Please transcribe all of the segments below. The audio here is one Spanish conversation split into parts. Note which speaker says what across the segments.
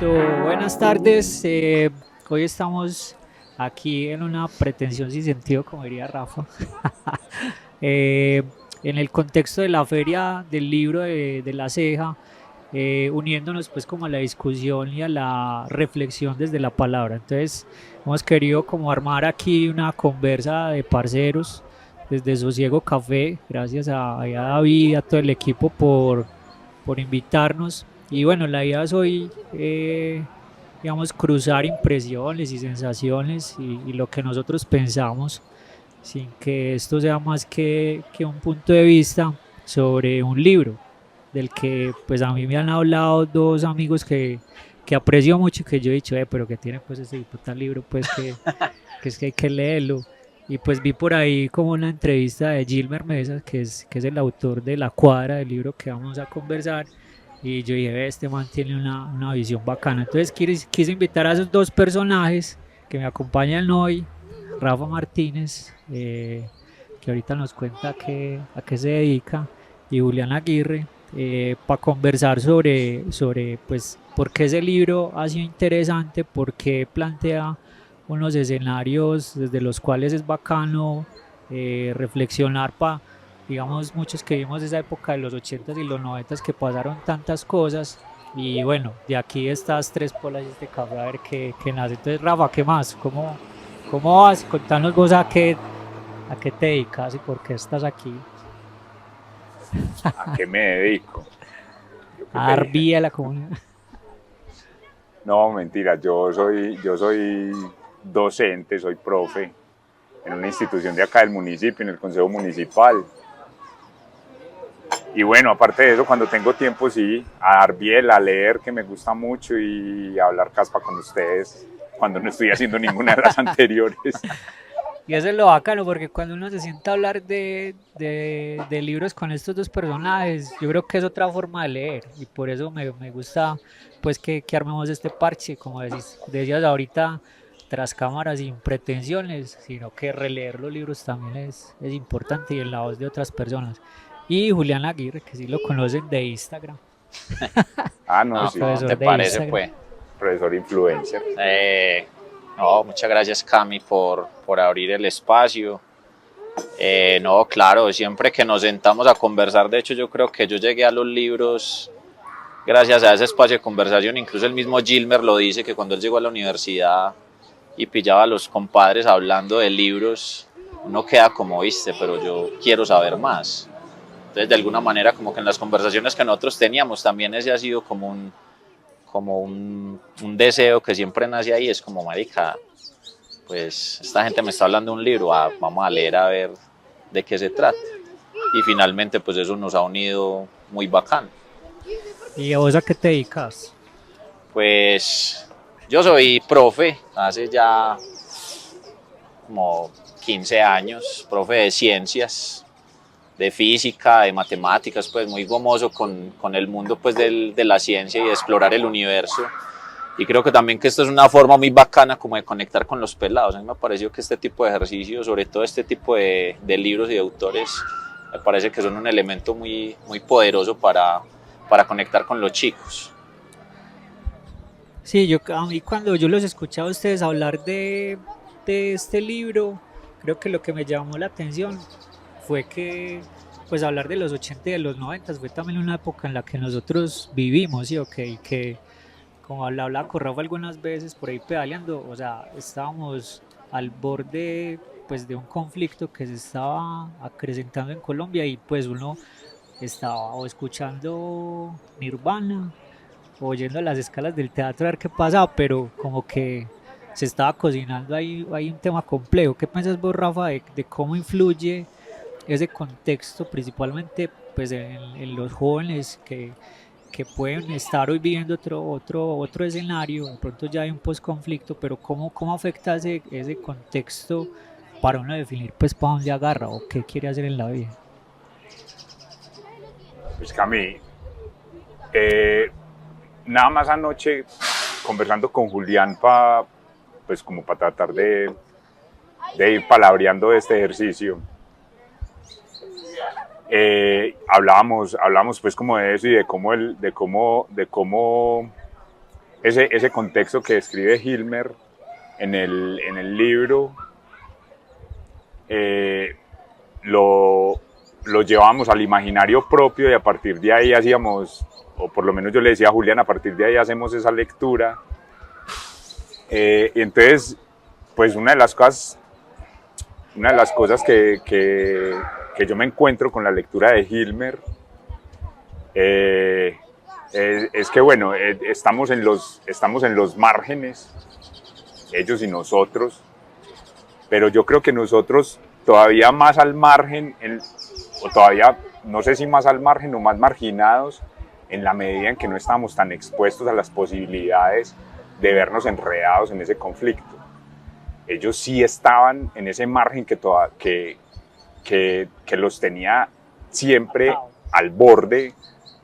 Speaker 1: Listo, buenas tardes. Hoy estamos aquí en una pretensión sin sentido, como diría Rafa. Eh, en el contexto de la feria del libro de La Ceja, uniéndonos pues como a la discusión y a la reflexión desde la palabra. Entonces hemos querido como armar aquí una conversa de parceros desde Sosiego Café. Gracias a David y a todo el equipo por invitarnos. Y bueno, la idea es hoy, digamos, cruzar impresiones y sensaciones y lo que nosotros pensamos, sin que esto sea más que un punto de vista sobre un libro, del que pues a mí me han hablado dos amigos que aprecio mucho y que yo he dicho, pero que tiene pues ese tal libro, pues que es que hay que leerlo. Y pues vi por ahí como una entrevista de Gilmer Mesa, que es el autor de La Cuadra, del libro que vamos a conversar, y yo dije, este man tiene una visión bacana. Entonces quise invitar a esos dos personajes que me acompañan hoy, Rafa Martínez, que ahorita nos cuenta a qué se dedica, y Julián Aguirre, para conversar sobre pues, por qué ese libro ha sido interesante, por qué plantea unos escenarios desde los cuales es bacano reflexionar para, digamos, muchos que vimos esa época de los 80s y los 90s que pasaron tantas cosas. Y bueno, de aquí estas tres polas y este café a ver qué nace. Entonces, Rafa, ¿qué más? ¿Cómo vas? Contanos vos a qué te dedicas y por qué estás aquí.
Speaker 2: ¿A qué me dedico? Yo qué
Speaker 1: A
Speaker 2: te
Speaker 1: dar
Speaker 2: dije.
Speaker 1: vía a la comunidad.
Speaker 2: No, mentira, yo soy docente, soy profe en una institución de acá del municipio, en el Consejo Municipal. Y bueno, aparte de eso, cuando tengo tiempo, sí, a dar biel, a leer, que me gusta mucho, y a hablar caspa con ustedes cuando no estoy haciendo ninguna de las anteriores.
Speaker 1: Y eso es lo bacano, porque cuando uno se sienta a hablar de libros con estos dos personajes, yo creo que es otra forma de leer. Y por eso me gusta pues que armemos este parche, como decías ahorita, tras cámaras sin pretensiones, sino que releer los libros también es importante y en la voz de otras personas. Y Julián Aguirre, que sí lo conocen de Instagram,
Speaker 2: Ah, no,
Speaker 3: No,
Speaker 2: sí,
Speaker 3: ¿cómo
Speaker 1: profesor
Speaker 3: te
Speaker 1: de
Speaker 3: parece,
Speaker 1: Instagram.
Speaker 3: pues?
Speaker 2: profesor influencer.
Speaker 3: No, muchas gracias, Cami, por abrir el espacio. No, claro, siempre que nos sentamos a conversar, de hecho, yo creo que yo llegué a los libros gracias a ese espacio de conversación. Incluso el mismo Gilmer lo dice, que cuando él llegó a la universidad y pillaba a los compadres hablando de libros, uno queda como, viste, pero yo quiero saber más. Entonces, de alguna manera, como que en las conversaciones que nosotros teníamos, también ese ha sido como un deseo que siempre nace ahí. Es como, marica, pues esta gente me está hablando de un libro, vamos a leer a ver de qué se trata. Y finalmente, pues eso nos ha unido muy bacán.
Speaker 1: ¿Y a vos a qué te dedicas?
Speaker 3: Pues yo soy profe, hace ya como 15 años, profe de ciencias, de física, de matemáticas, pues muy gomoso con el mundo pues de la ciencia y de explorar el universo. Y creo que también que esto es una forma muy bacana como de conectar con los pelados. A mí me pareció que este tipo de ejercicios, sobre todo este tipo de libros y de autores, me parece que son un elemento muy, muy poderoso para conectar con los chicos.
Speaker 1: Sí, a mí cuando yo los escuchaba a ustedes hablar de este libro, creo que lo que me llamó la atención fue que, pues hablar de los 80 y de los 90 fue también una época en la que nosotros vivimos, ¿sí? Ok, que como hablaba con Rafa algunas veces por ahí pedaleando, o sea, estábamos al borde pues de un conflicto que se estaba acrecentando en Colombia y pues uno estaba o escuchando Nirvana oyendo las escalas del teatro a ver qué pasaba, pero como que se estaba cocinando ahí un tema complejo. ¿Qué piensas vos, Rafa, de cómo influye ese contexto, principalmente pues en los jóvenes que pueden estar hoy viviendo otro escenario, de pronto ya hay un post-conflicto, pero cómo afecta ese contexto para uno definir pues para dónde agarra o qué quiere hacer en la vida?
Speaker 2: Pues Cami, eh, nada más anoche conversando con Julián pues como para tratar de ir palabreando este ejercicio. Hablábamos pues como de eso y de cómo ese contexto que describe Hilmer en el libro, lo llevábamos al imaginario propio y a partir de ahí hacíamos, o por lo menos yo le decía a Julián, a partir de ahí hacemos esa lectura. Y entonces, pues una de las cosas que yo me encuentro con la lectura de Hilmer es que, bueno, estamos en los márgenes, ellos y nosotros, pero yo creo que nosotros todavía más al margen, o todavía, no sé si más al margen o más marginados, en la medida en que no estamos tan expuestos a las posibilidades de vernos enredados en ese conflicto. Ellos sí estaban en ese margen que los tenía siempre al borde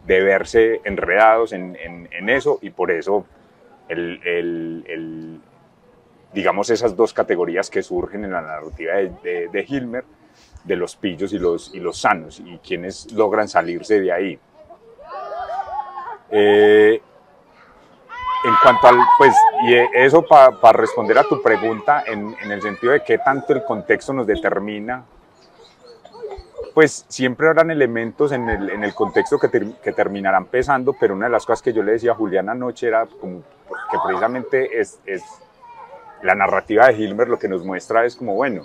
Speaker 2: de verse enredados en eso, y por eso digamos esas dos categorías que surgen en la narrativa de Hilmer, de los pillos y los sanos, y quienes logran salirse de ahí. En cuanto al, pues, y eso para responder a tu pregunta, en el sentido de qué tanto el contexto nos determina, pues siempre habrán elementos en el contexto que terminarán pesando, pero una de las cosas que yo le decía a Julián anoche era como que precisamente es la narrativa de Hilmer lo que nos muestra es como, bueno,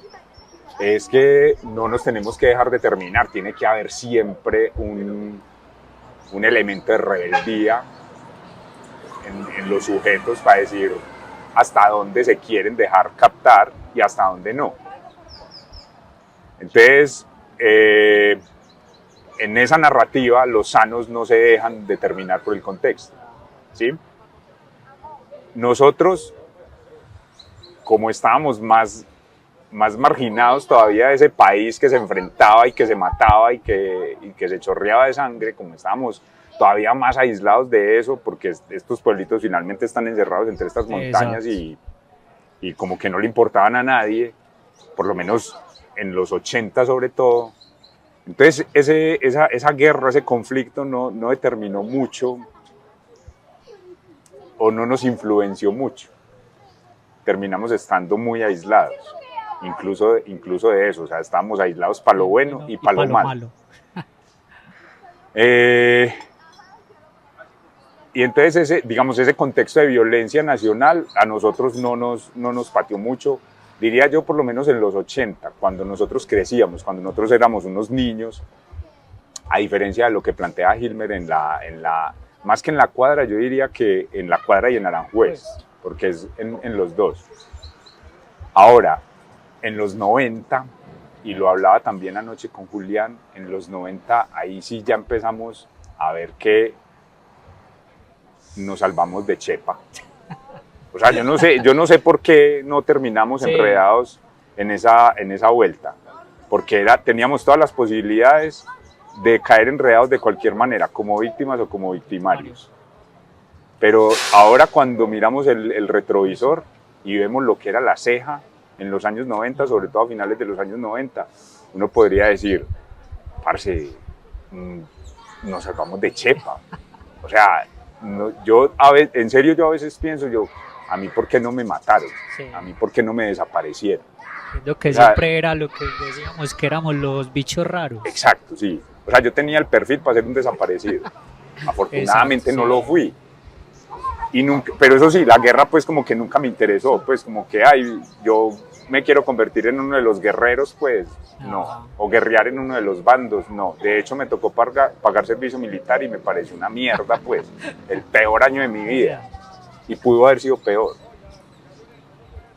Speaker 2: es que no nos tenemos que dejar determinar, tiene que haber siempre un elemento de rebeldía en los sujetos para decir hasta dónde se quieren dejar captar y hasta dónde no. Entonces, en esa narrativa los sanos no se dejan determinar por el contexto, ¿sí? Nosotros, como estábamos más marginados todavía de ese país que se enfrentaba y que se mataba y que se chorreaba de sangre, como estábamos todavía más aislados de eso, porque estos pueblitos finalmente están encerrados entre estas montañas y como que no le importaban a nadie, por lo menos en los 80 sobre todo. Entonces esa guerra, ese conflicto no determinó mucho o no nos influenció mucho. Terminamos estando muy aislados, incluso de eso, o sea, estábamos aislados para lo bueno y para lo malo. Y entonces ese contexto de violencia nacional a nosotros no nos pateó mucho, diría yo, por lo menos en los 80, cuando nosotros crecíamos, cuando nosotros éramos unos niños, a diferencia de lo que plantea Hilmer más que en la cuadra, yo diría que en la cuadra y en Aranjuez, porque es en los dos. Ahora, en los 90, y lo hablaba también anoche con Julián, en los 90 ahí sí ya empezamos a ver que nos salvamos de chepa. O sea, yo no sé por qué no terminamos enredados en esa vuelta, porque teníamos todas las posibilidades de caer enredados de cualquier manera, como víctimas o como victimarios. Pero ahora cuando miramos el retrovisor y vemos lo que era la ceja en los años 90, sobre todo a finales de los años 90, uno podría decir, parce, nos salvamos de chepa. O sea, en serio yo a veces pienso, a mí por qué no me mataron, a mí por qué no me desaparecieron.
Speaker 1: Lo que siempre era lo que decíamos que éramos los bichos raros.
Speaker 2: Exacto, sí. O sea, yo tenía el perfil para ser un desaparecido. Afortunadamente no lo fui. Y nunca, pero eso sí, la guerra pues como que nunca me interesó, pues como que yo me quiero convertir en uno de los guerreros, pues no, o guerrear en uno de los bandos, no. De hecho me tocó pagar servicio militar y me pareció una mierda, pues, el peor año de mi vida, y pudo haber sido peor.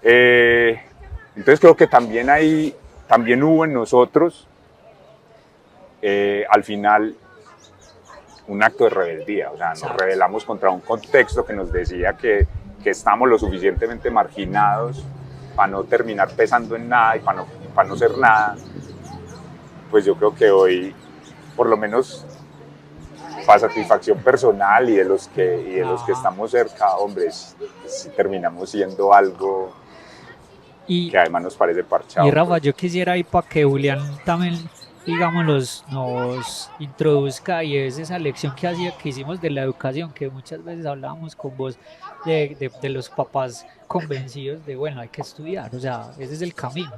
Speaker 2: Entonces creo que también hubo en nosotros, al final, un acto de rebeldía, o sea, nos rebelamos contra un contexto que nos decía que estamos lo suficientemente marginados para no terminar pesando en nada y para no ser nada. Pues yo creo que hoy, por lo menos para satisfacción personal y de los que estamos cerca, hombres, si terminamos siendo algo que además nos parece parchado.
Speaker 1: Y Rafa, yo quisiera ir para que Julián también digamos, nos introduzca, y es esa lección que hicimos de la educación, que muchas veces hablábamos con vos de los papás convencidos de, bueno, hay que estudiar, o sea, ese es el camino.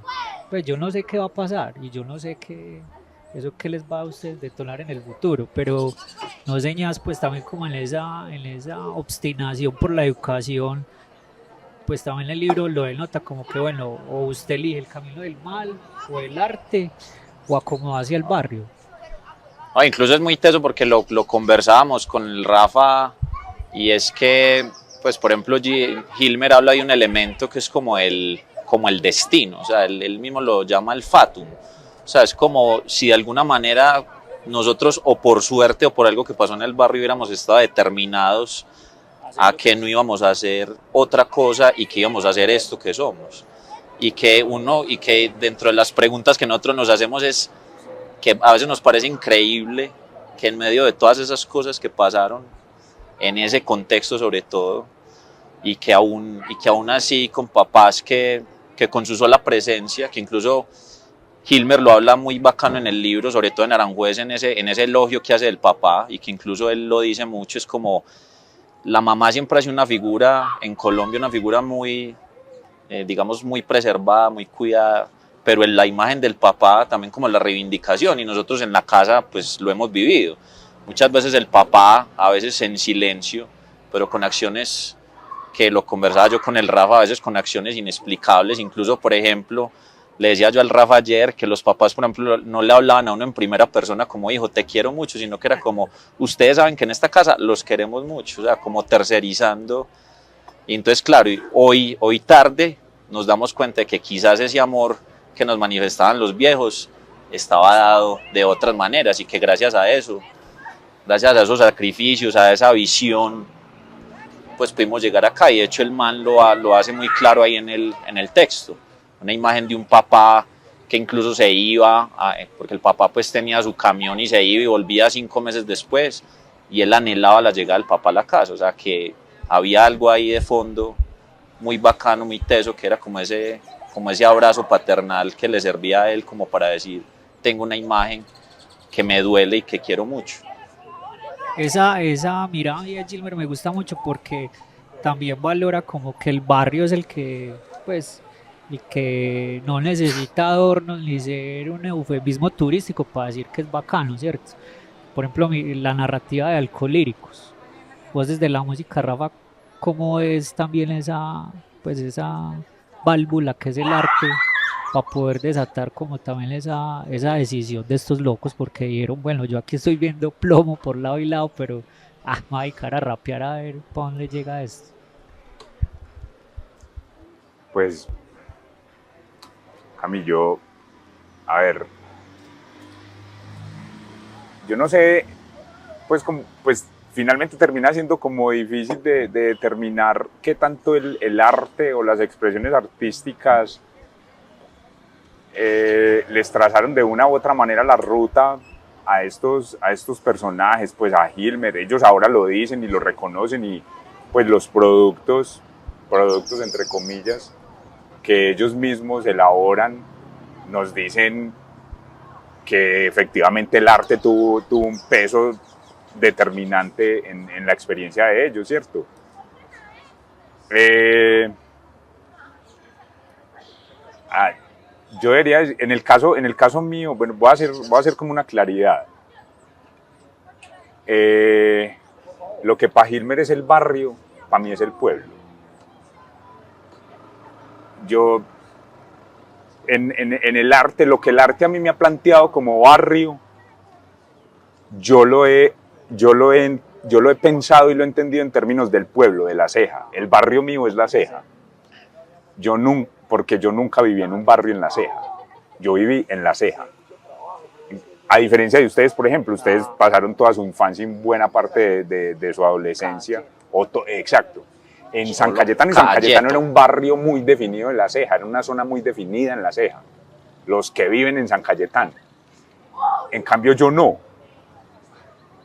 Speaker 1: Pues yo no sé qué va a pasar y yo no sé eso qué les va a ustedes detonar en el futuro, pero no señas pues también como en esa obstinación por la educación, pues también el libro lo denota como que, bueno, o usted elige el camino del mal o el arte o acomoda hacia el barrio.
Speaker 3: Incluso es muy teso porque lo conversábamos con el Rafa y es que, pues por ejemplo, Hilmer habla de un elemento que es como el destino, o sea, él mismo lo llama el fatum, o sea, es como si de alguna manera nosotros o por suerte o por algo que pasó en el barrio hubiéramos estado determinados a que no íbamos a hacer otra cosa y que íbamos a hacer esto que somos. Y que dentro de las preguntas que nosotros nos hacemos es que a veces nos parece increíble que en medio de todas esas cosas que pasaron, en ese contexto sobre todo, y que aún así con papás que con su sola presencia, que incluso Hilmer lo habla muy bacano en el libro, sobre todo en Aranjuez, en ese elogio que hace del papá, y que incluso él lo dice mucho, es como la mamá siempre ha sido una figura en Colombia, una figura muy, digamos, muy preservada, muy cuidada, pero en la imagen del papá también como la reivindicación, y nosotros en la casa pues lo hemos vivido. Muchas veces el papá, a veces en silencio, pero con acciones que lo conversaba yo con el Rafa, a veces con acciones inexplicables, incluso por ejemplo, le decía yo al Rafa ayer que los papás, por ejemplo, no le hablaban a uno en primera persona como hijo, te quiero mucho, sino que era como, ustedes saben que en esta casa los queremos mucho, o sea, como tercerizando. Y entonces, claro, hoy tarde nos damos cuenta de que quizás ese amor que nos manifestaban los viejos estaba dado de otras maneras y que gracias a eso, gracias a esos sacrificios, a esa visión, pues pudimos llegar acá. Y de hecho el man lo hace muy claro ahí en el texto. Una imagen de un papá que incluso se iba, porque el papá pues tenía su camión y se iba y volvía 5 meses después, y él anhelaba la llegada del papá a la casa, o sea que había algo ahí de fondo muy bacano, muy teso, que era como ese abrazo paternal que le servía a él como para decir, tengo una imagen que me duele y que quiero mucho.
Speaker 1: Esa mirada de Gilmer me gusta mucho porque también valora como que el barrio es el que, pues, y que no necesita adornos ni ser un eufemismo turístico para decir que es bacano, ¿cierto? Por ejemplo, la narrativa de Alcolíricos. Vos desde la música, Rafa, ¿cómo es también pues esa válvula que es el arte para poder desatar como también esa decisión de estos locos? Porque dijeron, bueno, yo aquí estoy viendo plomo por lado y lado, pero me voy a dedicar a rapear a ver para dónde llega esto.
Speaker 2: Pues, Camilo, a ver, yo no sé, pues finalmente termina siendo como difícil de determinar qué tanto el arte o las expresiones artísticas les trazaron de una u otra manera la ruta a estos personajes, pues a Hilmer. Ellos ahora lo dicen y lo reconocen, y pues los productos entre comillas, que ellos mismos elaboran, nos dicen que efectivamente el arte tuvo un peso determinante en la experiencia de ellos, ¿cierto? Yo diría, en el caso mío, bueno, voy a hacer como una claridad. Lo que para Hilmer es el barrio, para mí es el pueblo. Yo, en el arte, lo que el arte a mí me ha planteado como barrio, yo lo he pensado y lo he entendido en términos del pueblo, de La Ceja. El barrio mío es La Ceja. Porque yo nunca viví en un barrio en La Ceja. Yo viví en La Ceja. A diferencia de ustedes, por ejemplo, ustedes pasaron toda su infancia y buena parte de su adolescencia. Exacto. En San Cayetano era un barrio muy definido en La Ceja, era una zona muy definida en La Ceja. Los que viven en San Cayetano. En cambio yo no.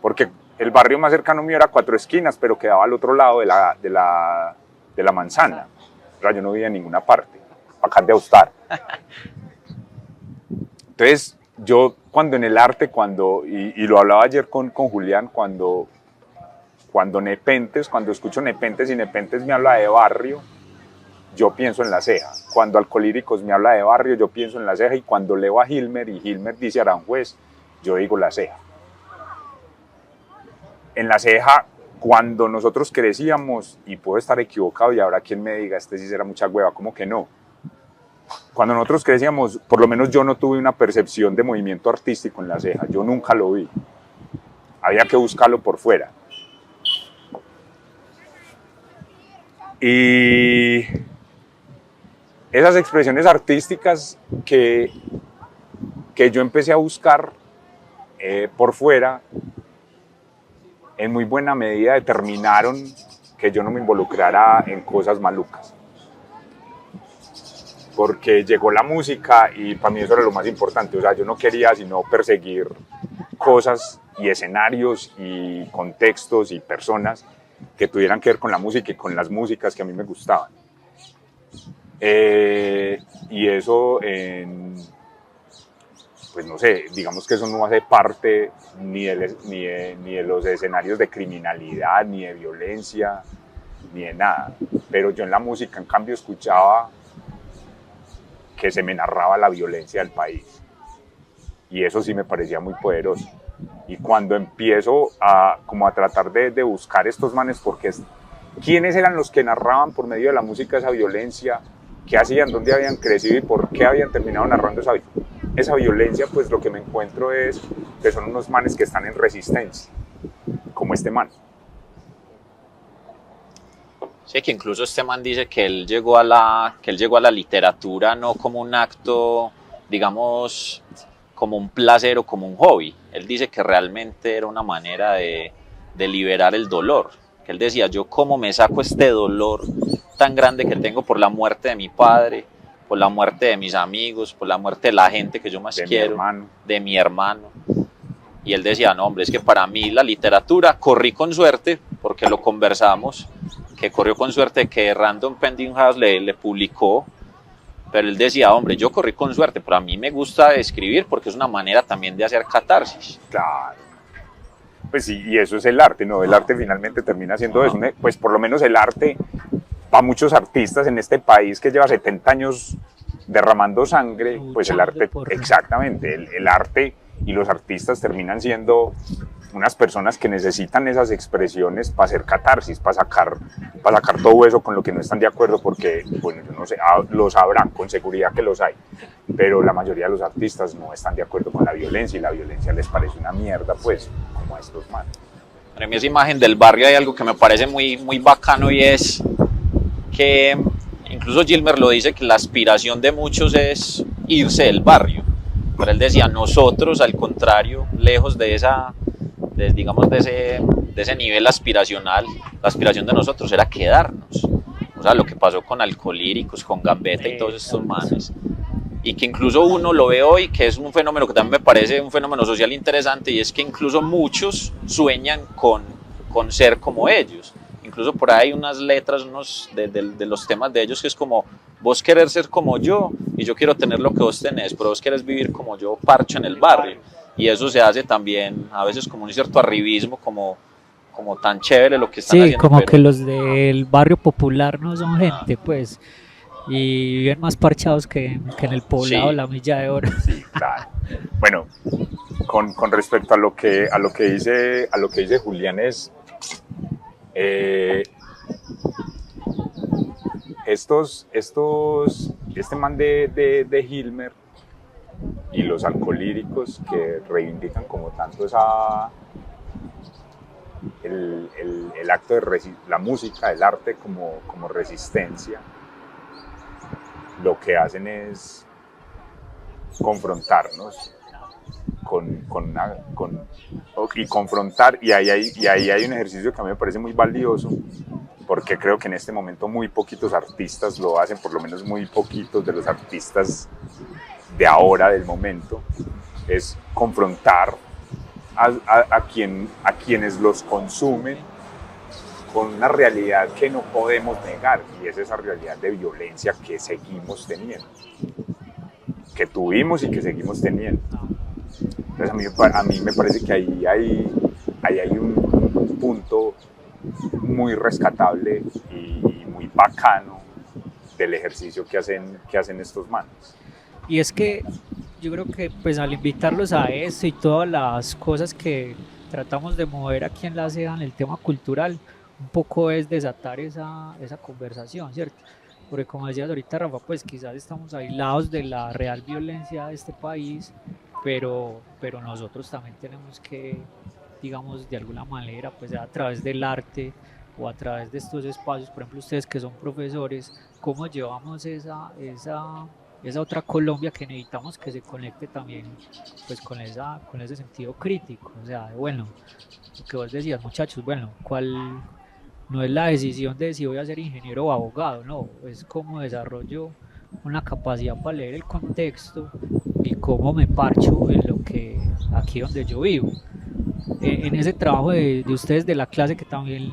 Speaker 2: Porque el barrio más cercano mío era Cuatro Esquinas, pero quedaba al otro lado de la manzana. O sea, yo no vivía en ninguna parte, acá de Austar. Entonces, yo cuando en el arte, y lo hablaba ayer con Julián, cuando Nepentes, cuando escucho Nepentes y Nepentes me habla de barrio, yo pienso en La Ceja. Cuando Alcolíricos me habla de barrio, yo pienso en La Ceja, y cuando leo a Hilmer y Hilmer dice Aranjuez, yo digo La Ceja. En La Ceja, cuando nosotros crecíamos, y puedo estar equivocado y habrá quien me diga, este sí será mucha hueva, ¿cómo que no? Cuando nosotros crecíamos, por lo menos yo no tuve una percepción de movimiento artístico en La Ceja, yo nunca lo vi. Había que buscarlo por fuera. Y esas expresiones artísticas que yo empecé a buscar por fuera, en muy buena medida determinaron que yo no me involucrara en cosas malucas. Porque llegó la música y para mí eso era lo más importante. O sea, yo no quería sino perseguir cosas y escenarios y contextos y personas que tuvieran que ver con la música y con las músicas que a mí me gustaban. Y eso, pues no sé, digamos que eso no hace parte ni de los escenarios de criminalidad, ni de violencia, ni de nada. Pero yo en la música, en cambio, escuchaba que se me narraba la violencia del país. Y eso sí me parecía muy poderoso. Y cuando empiezo a tratar de buscar estos manes, porque quiénes eran los que narraban por medio de la música esa violencia, qué hacían, dónde habían crecido y por qué habían terminado narrando esa violencia, pues lo que me encuentro es que son unos manes que están en resistencia, como este man.
Speaker 3: Sí, que incluso este man dice que él llegó a la literatura no como un acto, digamos, como un placer o como un hobby. Él dice que realmente era una manera de liberar el dolor. Que él decía, yo cómo me saco este dolor tan grande que tengo por la muerte de mi padre, por la muerte de mis amigos, por la muerte de la gente que yo más quiero, de mi hermano. Y él decía, no hombre, es que para mí la literatura, corrí con suerte, porque lo conversamos, que corrió con suerte que Random Pending House le publicó, pero él decía, hombre, yo corrí con suerte, pero a mí me gusta escribir porque es una manera también de hacer catarsis.
Speaker 2: Claro. Pues sí, y eso es el arte, ¿no? El arte finalmente termina siendo eso, pues por lo menos el arte, para muchos artistas en este país que lleva 70 años derramando sangre, pues el arte, exactamente, el arte y los artistas terminan siendo unas personas que necesitan esas expresiones para hacer catarsis, para sacar todo eso con lo que no están de acuerdo, porque, bueno, yo no sé, lo sabrán, con seguridad que los hay, pero la mayoría de los artistas no están de acuerdo con la violencia y la violencia les parece una mierda, pues, como a estos manos.
Speaker 3: En esa imagen del barrio hay algo que me parece muy, muy bacano y es que incluso Gilmer lo dice, que la aspiración de muchos es irse del barrio, pero él decía, nosotros al contrario, lejos de ese nivel aspiracional, la aspiración de nosotros era quedarnos. O sea, lo que pasó con Alcolíricos, con Gambetta y todos estos manes. Y que incluso uno lo ve hoy, que es un fenómeno que también me parece un fenómeno social interesante, y es que incluso muchos sueñan con ser como ellos. Incluso por ahí hay unas letras de los temas de ellos que es como, vos querés ser como yo y yo quiero tener lo que vos tenés, pero vos querés vivir como yo, parcho en el barrio. Y eso se hace también a veces como un cierto arribismo, como tan chévere lo que están haciendo.
Speaker 1: Sí, como que los del barrio popular no son gente, pues, y viven más parchados que en el poblado, sí. La Milla de Oro.
Speaker 2: Sí, claro. Bueno, con respecto a lo que dice Julián es este man de Hilmer y los Alcolíricos, que reivindican como tanto el acto de la música, el arte como resistencia, lo que hacen es confrontarnos y confrontar, y ahí hay un ejercicio que a mí me parece muy valioso, porque creo que en este momento muy poquitos artistas lo hacen, por lo menos muy poquitos de los artistas de ahora, del momento, es confrontar a quienes los consumen con una realidad que no podemos negar, y es esa realidad de violencia que seguimos teniendo, que tuvimos y que seguimos teniendo. Entonces a mí me parece que ahí hay un punto muy rescatable y muy bacano del ejercicio que hacen estos manos.
Speaker 1: Y es que yo creo que pues al invitarlos a esto y todas las cosas que tratamos de mover aquí en la CEA en el tema cultural, un poco es desatar esa conversación, ¿cierto? Porque como decías ahorita, Rafa, pues quizás estamos aislados de la real violencia de este país, pero nosotros también tenemos que, digamos, de alguna manera, pues a través del arte o a través de estos espacios, por ejemplo, ustedes que son profesores, ¿cómo llevamos esa otra Colombia que necesitamos que se conecte también pues con ese sentido crítico? O sea, bueno, lo que vos decías, muchachos, bueno, ¿cuál no es la decisión de si voy a ser ingeniero o abogado? No, es cómo desarrollo una capacidad para leer el contexto y cómo me parcho en lo que aquí donde yo vivo. En ese trabajo de ustedes de la clase que también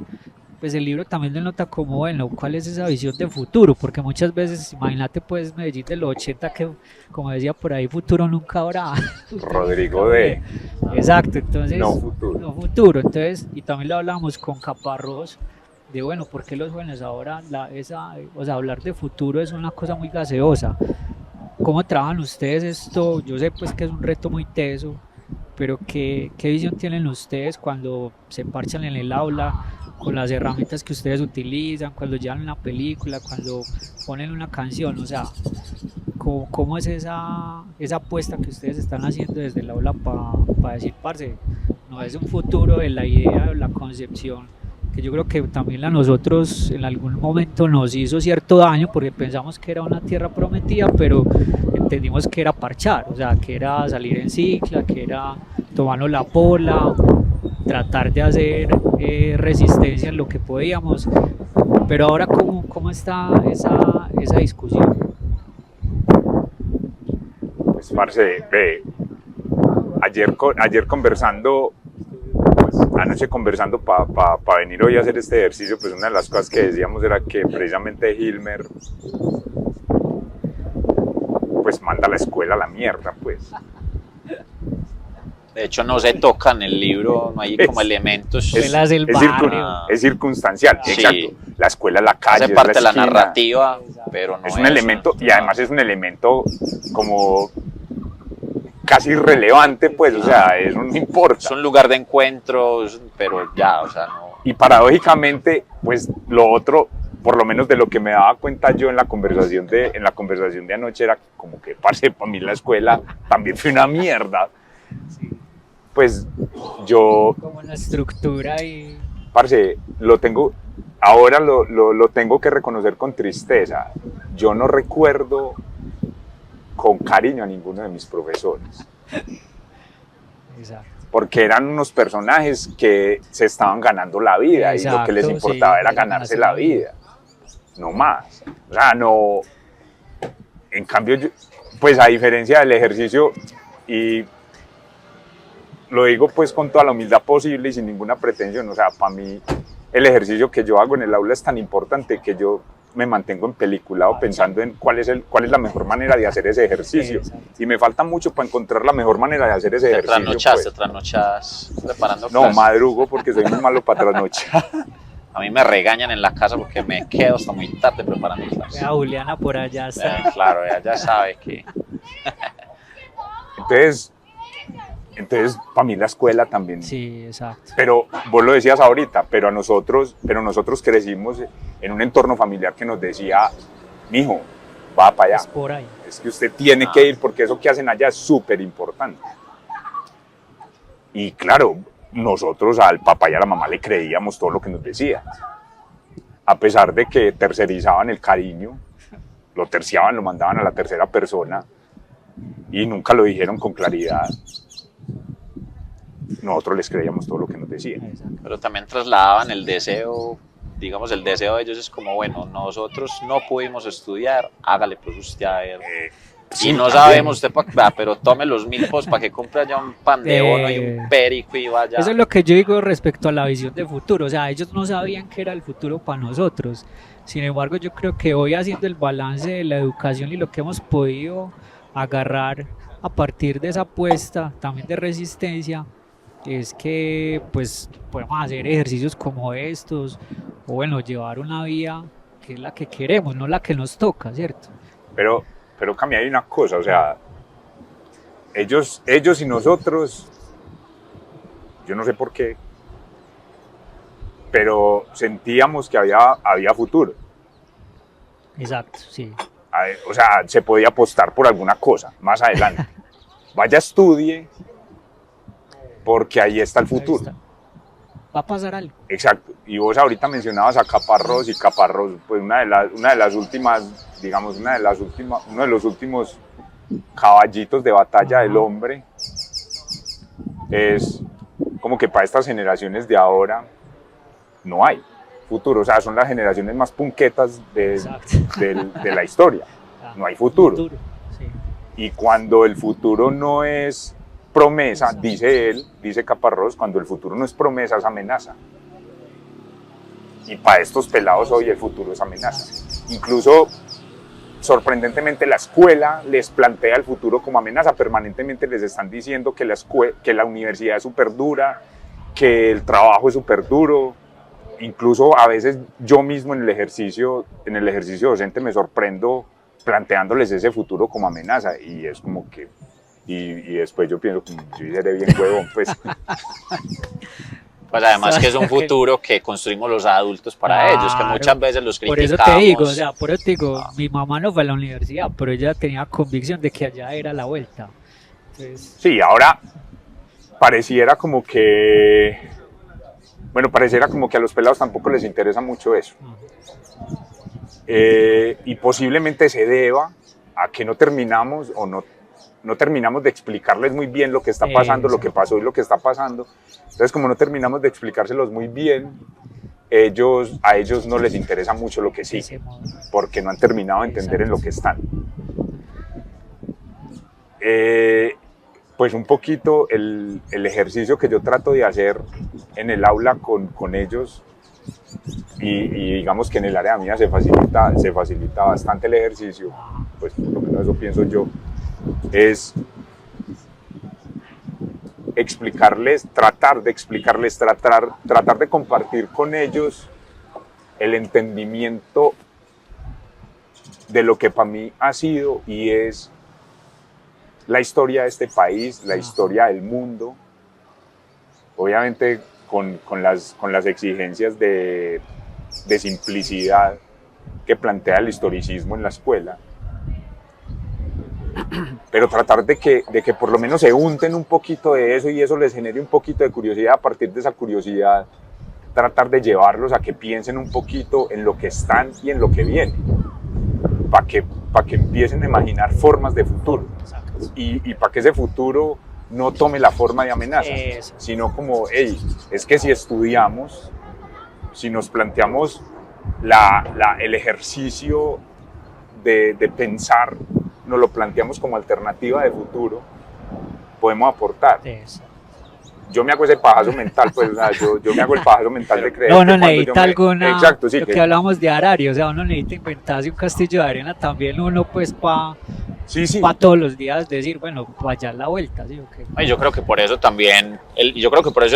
Speaker 1: pues el libro también denota como, bueno, cuál es esa visión de futuro, porque muchas veces, imagínate pues Medellín de los 80 que, como decía por ahí, futuro nunca habrá.
Speaker 2: Rodrigo de...
Speaker 1: Exacto, entonces...
Speaker 2: No futuro.
Speaker 1: No futuro, entonces, y también lo hablamos con Caparrós, de bueno, ¿por qué los jóvenes ahora, o sea, hablar de futuro es una cosa muy gaseosa? ¿Cómo trabajan ustedes esto? Yo sé pues que es un reto muy teso, pero ¿qué visión tienen ustedes cuando se parchan en el aula con las herramientas que ustedes utilizan, cuando llevan una película, cuando ponen una canción? O sea, ¿cómo es esa apuesta que ustedes están haciendo desde el aula para decir, parce, no es un futuro de la idea, de la concepción, que yo creo que también a nosotros en algún momento nos hizo cierto daño porque pensamos que era una tierra prometida, pero entendimos que era parchar, o sea, que era salir en cicla, que era tomarnos la pola, tratar de hacer resistencia en lo que podíamos. Pero ahora, ¿cómo está esa discusión?
Speaker 2: Pues, parce, ayer conversando, pues, anoche conversando para venir hoy a hacer este ejercicio, pues una de las cosas que decíamos era que precisamente Hilmer pues manda a la escuela a la mierda, pues.
Speaker 3: De hecho, no se toca en el libro, no hay como elementos.
Speaker 2: Es circunstancial,
Speaker 3: Sí.
Speaker 2: exacto. La escuela, la calle,
Speaker 3: Hace parte de la
Speaker 2: esquina.
Speaker 3: narrativa, pero no
Speaker 2: Es un elemento, y además es un elemento como casi irrelevante, pues, o sea, eso no importa.
Speaker 3: Es un lugar de encuentros, pero ya, o sea, no.
Speaker 2: Y paradójicamente, pues, lo otro, por lo menos de lo que me daba cuenta yo en la conversación de anoche, era como que, parce, para mí la escuela también fue una mierda. Pues yo,
Speaker 1: Como la estructura y...
Speaker 2: parce, ahora lo tengo que reconocer con tristeza. Yo no recuerdo con cariño a ninguno de mis profesores.
Speaker 1: Exacto.
Speaker 2: Porque eran unos personajes que se estaban ganando la vida.
Speaker 1: Exacto,
Speaker 2: y lo que les importaba
Speaker 1: sí,
Speaker 2: era ganarse la vida. No más. O sea, no... En cambio, pues a diferencia del ejercicio, y lo digo pues con toda la humildad posible y sin ninguna pretensión, o sea, para mí el ejercicio que yo hago en el aula es tan importante que yo me mantengo empeliculado pensando en cuál es la mejor manera de hacer ese ejercicio. Y me falta mucho para encontrar la mejor manera de hacer ese ejercicio.
Speaker 3: Te trasnochas preparando
Speaker 2: No,
Speaker 3: clases.
Speaker 2: Madrugo porque soy muy malo para trasnochar.
Speaker 3: A mí me regañan en la casa porque me quedo hasta muy tarde preparando clases.
Speaker 1: Vea, Juliana por allá está.
Speaker 3: Claro, ella ya sabe que...
Speaker 2: Entonces, para mí la escuela también.
Speaker 1: Sí, exacto.
Speaker 2: Pero vos lo decías ahorita, pero nosotros crecimos en un entorno familiar que nos decía, mijo, va para allá.
Speaker 1: Es por ahí.
Speaker 2: Es que usted tiene que ir porque eso que hacen allá es súper importante. Y claro, nosotros al papá y a la mamá le creíamos todo lo que nos decía. A pesar de que tercerizaban el cariño, lo terciaban, lo mandaban a la tercera persona y nunca lo dijeron con claridad. Nosotros les creíamos todo lo que nos decían.
Speaker 1: Exacto.
Speaker 3: Pero también trasladaban el deseo, digamos, el deseo de ellos es como, bueno, nosotros no pudimos estudiar, hágale pues usted a ver.
Speaker 2: Sí,
Speaker 3: Y no
Speaker 2: también.
Speaker 3: sabemos usted, pero tome los 1000 pesos para que compre allá un pan de bono y un perico y vaya.
Speaker 1: Eso es lo que yo digo respecto a la visión de futuro. O sea, ellos no sabían que era el futuro para nosotros. Sin embargo, yo creo que hoy haciendo el balance de la educación y lo que hemos podido agarrar a partir de esa apuesta también de resistencia es que pues podemos hacer ejercicios como estos o bueno, llevar una vía que es la que queremos, no la que nos toca, ¿cierto?
Speaker 2: Pero Cami, hay una cosa, o sea, ellos y nosotros, yo no sé por qué, pero sentíamos que había futuro.
Speaker 1: Exacto, sí.
Speaker 2: O sea, se podía apostar por alguna cosa más adelante. Vaya, estudie, porque ahí está el futuro.
Speaker 1: Está. Va a pasar algo.
Speaker 2: Exacto. Y vos ahorita mencionabas a Caparrós, y Caparrós, pues una de las últimas, digamos, uno de los últimos caballitos de batalla del hombre, es como que para estas generaciones de ahora no hay futuro, o sea, son las generaciones más punquetas de la historia, no hay futuro.
Speaker 1: Sí.
Speaker 2: Y cuando el futuro no es promesa, dice Caparrós, cuando el futuro no es promesa, es amenaza. Y para estos pelados hoy el futuro es amenaza. Incluso, sorprendentemente, la escuela les plantea el futuro como amenaza. Permanentemente les están diciendo que la universidad es súper dura, que el trabajo es súper duro. Incluso a veces yo mismo en el ejercicio docente me sorprendo planteándoles ese futuro como amenaza. Y es como que... Y después yo pienso, yo seré bien huevón, pues.
Speaker 3: Pues además que es un futuro que construimos los adultos para ellos, que muchas veces los criticamos.
Speaker 1: Por eso te digo, o sea, mi mamá no fue a la universidad, pero ella tenía convicción de que allá era la vuelta. Entonces...
Speaker 2: Sí, ahora pareciera como que a los pelados tampoco les interesa mucho eso. Y posiblemente se deba a que no terminamos de explicarles muy bien lo que está pasando, lo que pasó y lo que está pasando. Entonces, como no terminamos de explicárselos muy bien, a ellos no les interesa mucho lo que sigue, porque no han terminado de entender en lo que están. Pues un poquito el ejercicio que yo trato de hacer en el aula con ellos, y digamos que en el área mía se facilita bastante el ejercicio, pues por lo menos eso pienso yo, es tratar de compartir con ellos el entendimiento de lo que para mí ha sido y es la historia de este país, la historia del mundo, obviamente con las exigencias de simplicidad que plantea el historicismo en la escuela, pero tratar de que por lo menos se unten un poquito de eso y eso les genere un poquito de curiosidad. A partir de esa curiosidad, tratar de llevarlos a que piensen un poquito en lo que están y en lo que viene, para que empiecen a imaginar formas de futuro y para que ese futuro no tome la forma de amenaza, sino como, hey, es que si estudiamos, si nos planteamos el ejercicio de pensar, nos lo planteamos como alternativa de futuro, podemos aportar. Yo me hago ese pajazo mental, pues, o sea, yo me hago el pajazo mental de creer.
Speaker 1: No, necesita alguna.
Speaker 2: Exacto, sí.
Speaker 1: Lo que hablamos de Arario, o sea, uno necesita inventarse un castillo de arena también, uno, pues, para todos los días decir, bueno, vaya la vuelta, ¿sí? Okay.
Speaker 3: Yo creo que por eso también, el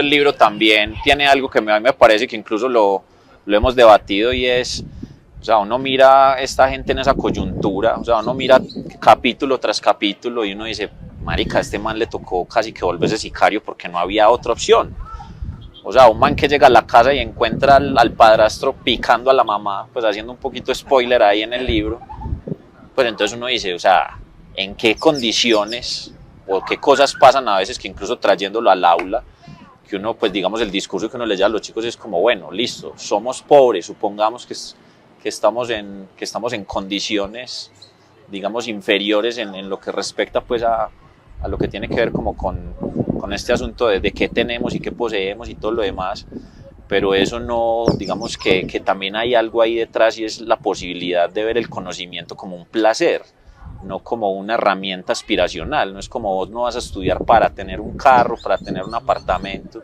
Speaker 3: libro también tiene algo que a mí me parece que incluso lo hemos debatido y es. O sea, uno mira a esta gente en esa coyuntura, o sea, uno mira capítulo tras capítulo y uno dice, marica, a este man le tocó casi que volverse sicario porque no había otra opción. O sea, un man que llega a la casa y encuentra al padrastro picando a la mamá, pues haciendo un poquito spoiler ahí en el libro, pues entonces uno dice, o sea, ¿en qué condiciones o qué cosas pasan a veces que incluso trayéndolo al aula, que uno, pues digamos, el discurso que uno le da a los chicos es como, bueno, listo, somos pobres, supongamos que estamos en condiciones, digamos, inferiores en lo que respecta pues a lo que tiene que ver como con este asunto de qué tenemos y qué poseemos y todo lo demás, pero eso no, digamos que también hay algo ahí detrás y es la posibilidad de ver el conocimiento como un placer, no como una herramienta aspiracional. No es como vos no vas a estudiar para tener un carro, para tener un apartamento,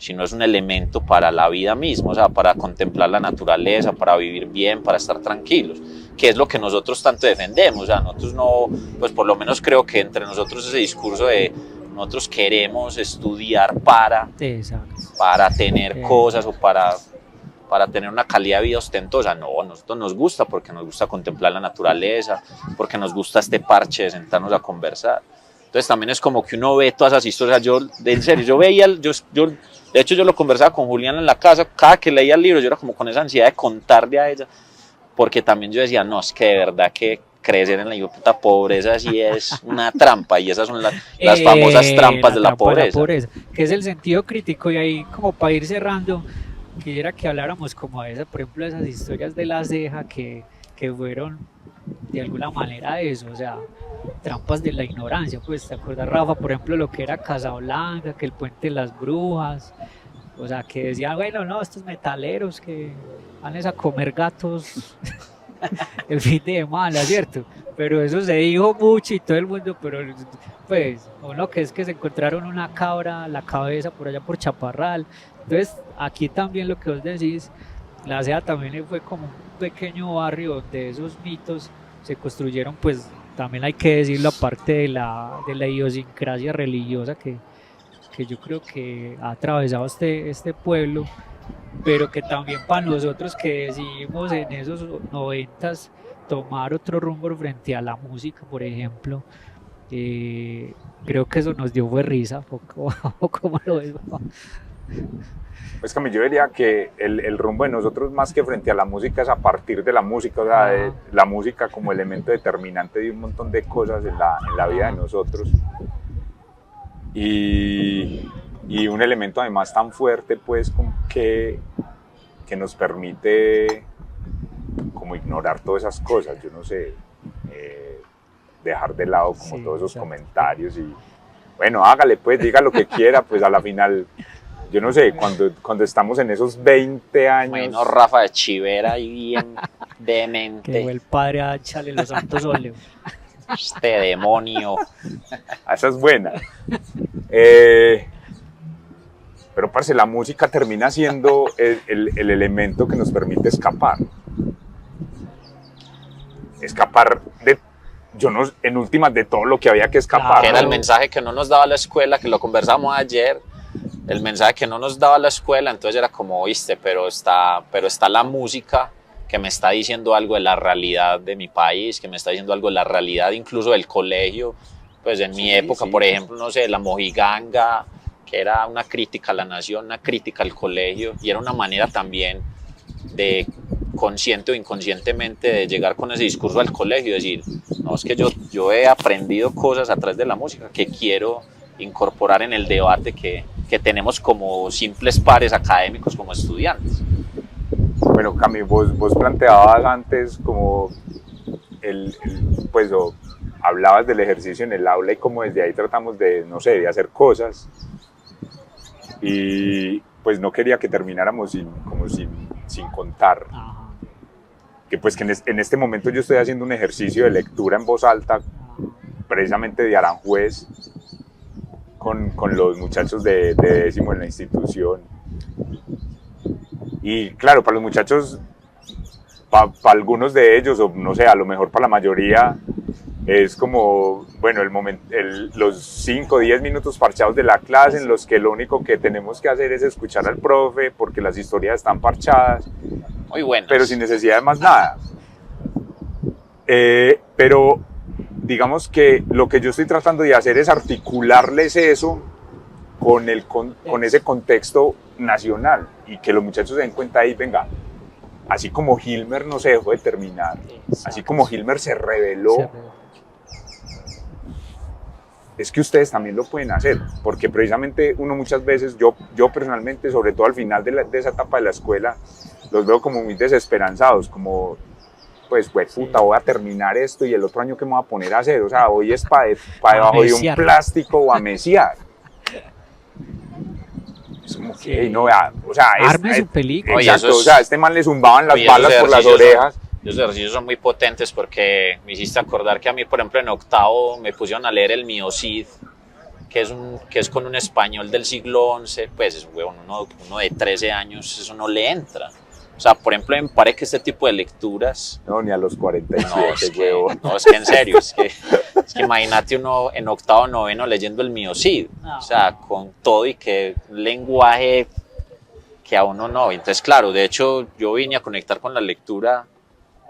Speaker 3: sino es un elemento para la vida misma, o sea, para contemplar la naturaleza, para vivir bien, para estar tranquilos, que es lo que nosotros tanto defendemos. O sea, nosotros no, pues por lo menos creo que entre nosotros ese discurso de nosotros queremos estudiar para tener cosas o para tener una calidad de vida ostentosa. No, a nosotros nos gusta porque nos gusta contemplar la naturaleza, porque nos gusta este parche de sentarnos a conversar. Entonces también es como que uno ve todas esas historias. Yo, en serio, yo veía, de hecho yo lo conversaba con Julián en la casa, cada que leía el libro yo era como con esa ansiedad de contarle a ella, porque también yo decía, no, es que de verdad que crecer en la puta pobreza sí es una trampa, y esas son las famosas trampas de la pobreza.
Speaker 1: Que es el sentido crítico. Y ahí, como para ir cerrando, quisiera que habláramos como de esas, por ejemplo, esas historias de La Ceja que fueron de alguna manera eso, o sea, trampas de la ignorancia. Pues te acuerdas, Rafa, por ejemplo, lo que era Casablanca, que el puente de las brujas, o sea, que decían, bueno, no, estos metaleros que van a comer gatos el fin de semana, ¿cierto? Pero eso se dijo mucho y todo el mundo, pero pues uno que es que se encontraron una cabra, la cabeza por allá por Chaparral. Entonces aquí también lo que vos decís, La Ceja también fue como un pequeño barrio donde esos mitos se construyeron, pues también hay que decirlo, aparte de la idiosincrasia religiosa que yo creo que ha atravesado este pueblo, pero que también para nosotros que decidimos en esos 90s tomar otro rumbo frente a la música, por ejemplo, creo que eso nos dio fue risa. ¿O cómo lo ves?
Speaker 2: Pues que yo diría que el rumbo de nosotros, más que frente a la música, es a partir de la música, o sea, de la música como elemento determinante de un montón de cosas en la vida de nosotros. Y un elemento además tan fuerte, pues, como que nos permite como ignorar todas esas cosas, yo no sé, dejar de lado como todos esos comentarios y, bueno, hágale pues, diga lo que quiera, pues a la final, yo no sé, cuando estamos en esos 20 años...
Speaker 3: Bueno, Rafa de Chivera y bien demente.
Speaker 1: Que fue el padre a echarle los santos óleos.
Speaker 3: Este demonio.
Speaker 2: Esa es buena. Pero, parce, la música termina siendo el elemento que nos permite escapar. Escapar en últimas, de todo lo que había que escapar.
Speaker 3: Que era el mensaje que no nos daba la escuela, que lo conversamos ayer. El mensaje que no nos daba la escuela, entonces era como, oíste, pero está la música que me está diciendo algo de la realidad de mi país, que me está diciendo algo de la realidad incluso del colegio. Pues en mi época, por ejemplo, no sé, la mojiganga, que era una crítica a la nación, una crítica al colegio, y era una manera también de, consciente o inconscientemente, de llegar con ese discurso al colegio y decir, no, es que yo he aprendido cosas a través de la música que quiero incorporar en el debate que tenemos como simples pares académicos, como estudiantes.
Speaker 2: Bueno, Cami, vos planteabas antes como hablabas del ejercicio en el aula y como desde ahí tratamos de, no sé, de hacer cosas, y pues no quería que termináramos sin contar. Que pues que en este momento yo estoy haciendo un ejercicio de lectura en voz alta, precisamente de Aranjuez, con los muchachos de décimo en la institución. Y claro, para los muchachos, para algunos de ellos, o no sé, a lo mejor para la mayoría, es como, bueno, los 5 o 10 minutos parchados de la clase en los que lo único que tenemos que hacer es escuchar al profe porque las historias están parchadas.
Speaker 3: Muy buenas.
Speaker 2: Pero sin necesidad de más nada. Pero digamos que lo que yo estoy tratando de hacer es articularles eso con ese contexto nacional y que los muchachos se den cuenta ahí, venga, así como Hilmer no se dejó de terminar, así como Hilmer se rebeló, es que ustedes también lo pueden hacer, porque precisamente uno muchas veces, yo personalmente, sobre todo al final de esa etapa de la escuela, los veo como muy desesperanzados, como, pues puta, voy a terminar esto y el otro año ¿qué me voy a poner a hacer? O sea, hoy es para debajo de un plástico o a mesiar. Es como que, no, o sea,
Speaker 1: arme su película.
Speaker 2: Exacto, o sea, este man le zumbaban las balas por las orejas.
Speaker 3: Los ejercicios son muy potentes porque me hiciste acordar que a mí, por ejemplo, en octavo me pusieron a leer el Miocid que es con un español del siglo XI, pues es, weón, uno de 13 años, eso no le entra. O sea, por ejemplo, me parece que este tipo de lecturas...
Speaker 2: No, ni a los 47,
Speaker 3: no, es que en serio, es que imagínate uno en octavo, noveno leyendo el Mío Cid, o sea, con todo y que lenguaje que a uno no. Entonces, claro, de hecho, yo vine a conectar con la lectura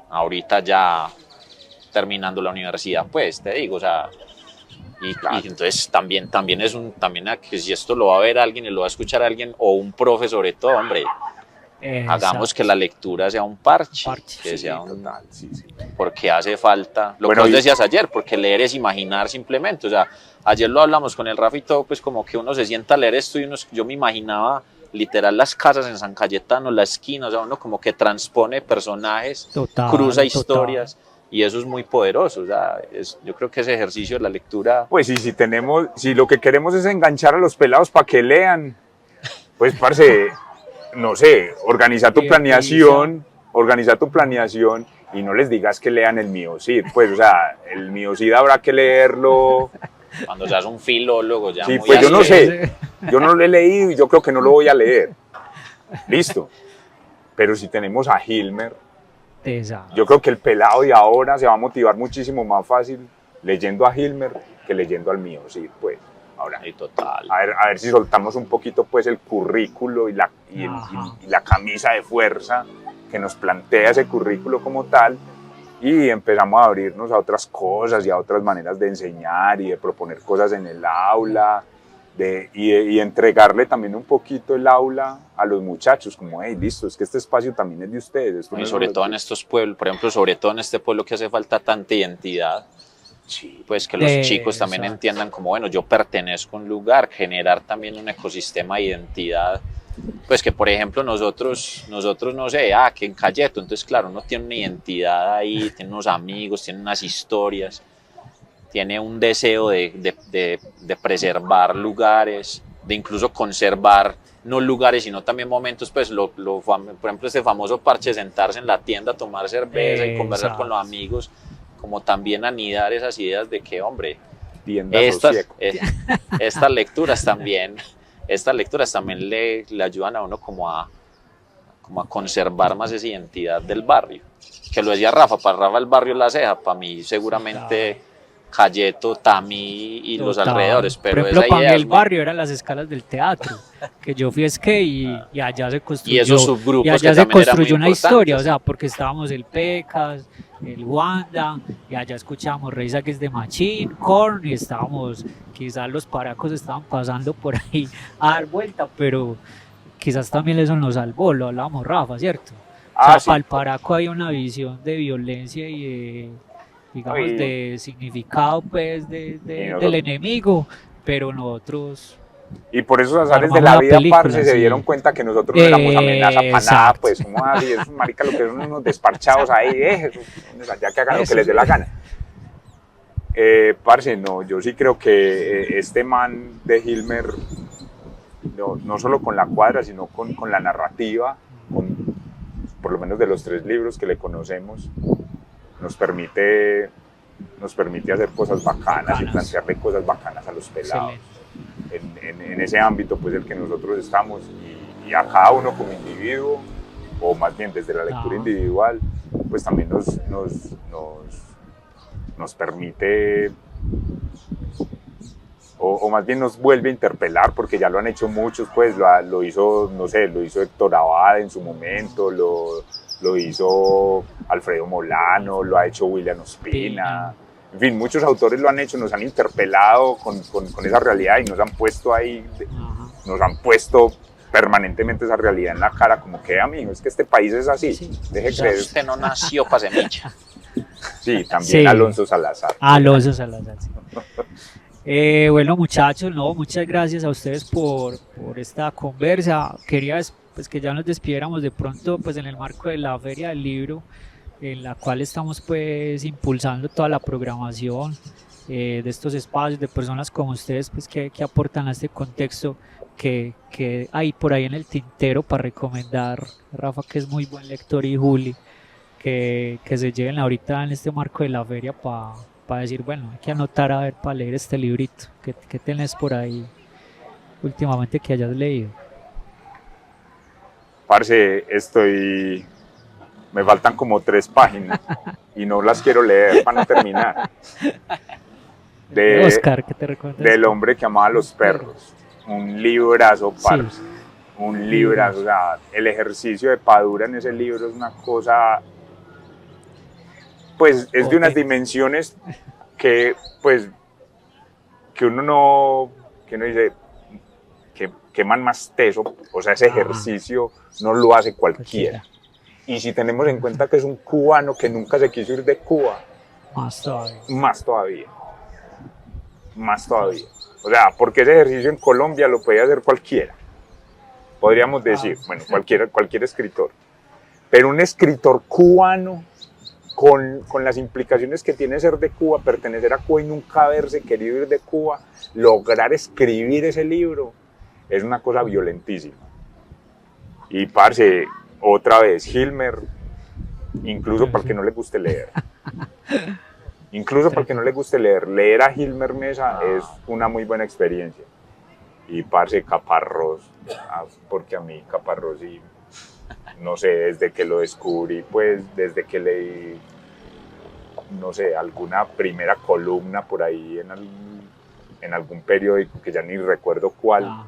Speaker 3: ahorita ya terminando la universidad, pues, te digo, o sea...
Speaker 2: Claro.
Speaker 3: Y entonces también es también que si esto lo va a ver alguien y lo va a escuchar alguien, o un profe sobre todo, hombre, hagamos que la lectura sea un parche, que sea
Speaker 2: total, sí.
Speaker 3: porque hace falta, lo
Speaker 2: Bueno,
Speaker 3: que vos decías ayer, porque leer es imaginar simplemente, o sea, ayer lo hablamos con el Rafa y todo, pues como que uno se sienta a leer esto y yo me imaginaba literal las casas en San Cayetano, la esquina, o sea, uno como que transpone personajes, cruza historias. Y eso es muy poderoso, o sea, yo creo que ese ejercicio de la lectura...
Speaker 2: Pues sí, si lo que queremos es enganchar a los pelados para que lean, pues parce, no sé, organiza tu planeación y no les digas que lean el Mío Cid, pues, o sea, el Mío Cid habrá que leerlo.
Speaker 3: Cuando seas un filólogo ya
Speaker 2: sí,
Speaker 3: muy
Speaker 2: pues yo no sé, yo no lo he leído y yo creo que no lo voy a leer, listo, pero si tenemos a Hilmer, yo creo que el pelado de ahora se va a motivar muchísimo más fácil leyendo a Hilmer que leyendo al Mío Cid, pues. Ahora,
Speaker 3: total.
Speaker 2: A ver si soltamos un poquito pues el currículo y la camisa de fuerza que nos plantea ese currículo como tal y empezamos a abrirnos a otras cosas y a otras maneras de enseñar y de proponer cosas en el aula y entregarle también un poquito el aula a los muchachos, como, hey, listo, es que este espacio también es de ustedes.
Speaker 3: Y sobre todo en estos pueblos, por ejemplo, sobre todo en este pueblo que hace falta tanta identidad,
Speaker 2: sí,
Speaker 3: pues que los chicos también entiendan como, bueno, yo pertenezco a un lugar, generar también un ecosistema de identidad, pues que por ejemplo nosotros no sé, que en Cayeto, entonces claro, uno tiene una identidad ahí, tiene unos amigos, tiene unas historias, tiene un deseo de preservar lugares, de incluso conservar no lugares, sino también momentos, pues por ejemplo este famoso parche, sentarse en la tienda, tomar cerveza y conversar con los amigos, como también anidar esas ideas de que, hombre, estas lecturas también le ayudan a uno como a conservar más esa identidad del barrio, que lo decía Rafa, para Rafa el barrio es La Ceja, para mí seguramente Cayeto, Tamí y los alrededores, pero
Speaker 1: por ejemplo,
Speaker 3: esa
Speaker 1: para
Speaker 3: idea
Speaker 1: mí el barrio eran las escalas del teatro, que yo fui y allá se construyó,
Speaker 3: y esos subgrupos
Speaker 1: y allá
Speaker 3: que
Speaker 1: se
Speaker 3: también eran
Speaker 1: construyó
Speaker 3: muy
Speaker 1: una historia, o
Speaker 3: importantes.
Speaker 1: sea, porque estábamos el Pecas, el Wanda, y allá escuchábamos Rey Saques de Machín, Korn, y estábamos, quizás los paracos estaban pasando por ahí a dar vuelta, pero quizás también eso nos salvó, lo hablábamos Rafa, ¿cierto? O sea,
Speaker 2: sí.
Speaker 1: para el paraco hay una visión de violencia y de, digamos, de significado pues del enemigo, pero nosotros...
Speaker 2: Y por esos azares de la vida, parce, se dieron cuenta que nosotros no éramos amenaza para nada, pues, como así, es marica lo que son unos desparchados ahí, ya que hagan lo que les dé la gana. Parce, no, yo sí creo que este man de Hilmer, no solo con la cuadra, sino con la narrativa, por lo menos de los 3 libros que le conocemos, nos permite hacer cosas bacanas y plantearle cosas bacanas a los pelados. En ese ámbito pues el que nosotros estamos y a cada uno como individuo, o más bien desde la lectura individual, pues también nos permite, o más bien nos vuelve a interpelar, porque ya lo han hecho muchos, pues lo hizo, no sé, lo hizo Héctor Abad en su momento, lo hizo Alfredo Molano, lo ha hecho William Ospina. En fin, muchos autores lo han hecho, nos han interpelado con esa realidad y nos han puesto ahí, nos han puesto permanentemente esa realidad en la cara, como que, amigo, es que este país es así, deje creer.
Speaker 3: Usted no nació para semilla.
Speaker 2: Sí, también Alonso Salazar.
Speaker 1: Alonso Salazar, sí. Bueno, muchachos, muchas gracias a ustedes por esta conversa. Quería pues que ya nos despidiéramos de pronto pues en el marco de la Feria del Libro, en la cual estamos pues impulsando toda la programación de estos espacios, de personas como ustedes pues que aportan a este contexto que hay por ahí en el tintero para recomendar. Rafa, que es muy buen lector, y Juli, que se lleven ahorita en este marco de la feria para para decir, bueno, hay que anotar a ver para leer este librito? ¿Qué tenés por ahí últimamente que hayas leído?
Speaker 2: Parce, me faltan como 3 páginas y no las quiero leer para no terminar.
Speaker 1: Oscar, ¿qué te recomiendas?
Speaker 2: Del hombre que amaba a los perros. Un librazo, parce.
Speaker 1: Sí.
Speaker 2: Un librazo. O sea, el ejercicio de Padura en ese libro es una cosa, pues es de unas dimensiones que, pues, que uno dice, que man más teso. O sea, ese ejercicio no lo hace cualquiera. Y si tenemos en cuenta que es un cubano que nunca se quiso ir de Cuba,
Speaker 1: más todavía.
Speaker 2: Más todavía. Más todavía. O sea, porque ese ejercicio en Colombia lo podía hacer cualquiera. Podríamos decir, bueno, cualquier escritor. Pero un escritor cubano, con las implicaciones que tiene ser de Cuba, pertenecer a Cuba y nunca haberse querido ir de Cuba, lograr escribir ese libro, es una cosa violentísima. Y parce, otra vez, Hilmer, incluso para el que no le guste leer. Incluso para el que no le guste leer. Leer a Hilmer Mesa es una muy buena experiencia. Y parce, Caparrós, porque a mí Caparrós, y no sé, desde que lo descubrí, pues desde que leí, no sé, alguna primera columna por ahí en algún periódico, que ya ni recuerdo cuál,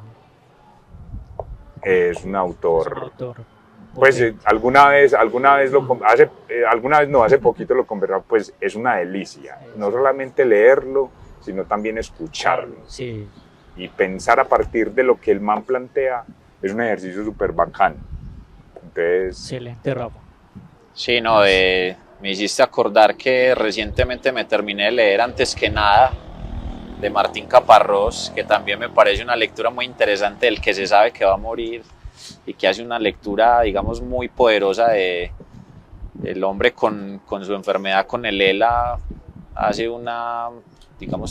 Speaker 2: es un autor. Pues alguna vez hace poquito lo conversaba, pues es una delicia, no solamente leerlo, sino también escucharlo.
Speaker 1: Sí.
Speaker 2: Y pensar a partir de lo que el man plantea es un ejercicio súper bacano. Entonces,
Speaker 1: excelente, Rafa.
Speaker 3: Sí, no, me hiciste acordar que recientemente me terminé de leer Antes que nada, de Martín Caparrós, que también me parece una lectura muy interesante del que se sabe que va a morir y que hace una lectura, digamos, muy poderosa de el hombre con su enfermedad, con el ELA, hace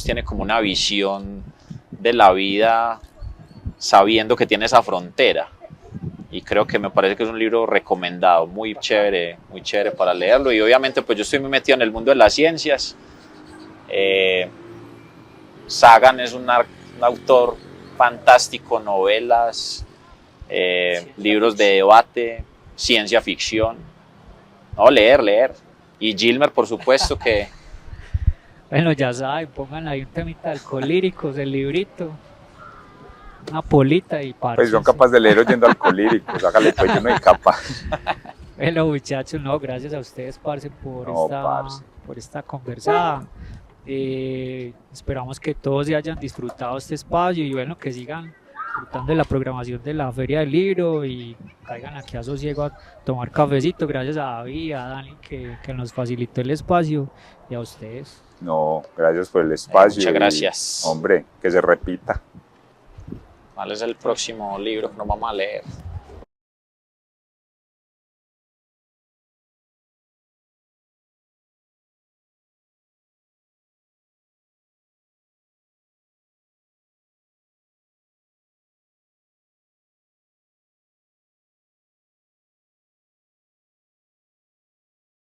Speaker 3: tiene como una visión de la vida sabiendo que tiene esa frontera. Y creo que me parece que es un libro recomendado, muy chévere para leerlo. Y obviamente pues yo estoy muy metido en el mundo de las ciencias. Sagan es un autor fantástico, novelas, libros de debate, ciencia ficción. No, leer. Y Gilmer, por supuesto que...
Speaker 1: Bueno, ya saben, pongan ahí un temita de Alcolíricos, el librito, una polita y parce.
Speaker 2: Pues son capaces de leer oyendo Alcolíricos, hágale, pues yo no soy capaz.
Speaker 1: Bueno, muchachos, no, gracias a ustedes, parce, por esta conversada. Esperamos que todos se hayan disfrutado este espacio y bueno, que sigan disfrutando de la programación de la Feria del Libro y caigan aquí a Sosiego a tomar cafecito. Gracias a David, a Dani que nos facilitó el espacio y a ustedes.
Speaker 2: No, gracias por el espacio.
Speaker 3: Muchas gracias.
Speaker 2: Hombre, que se repita.
Speaker 3: ¿Cuál es el próximo libro que nos vamos a leer?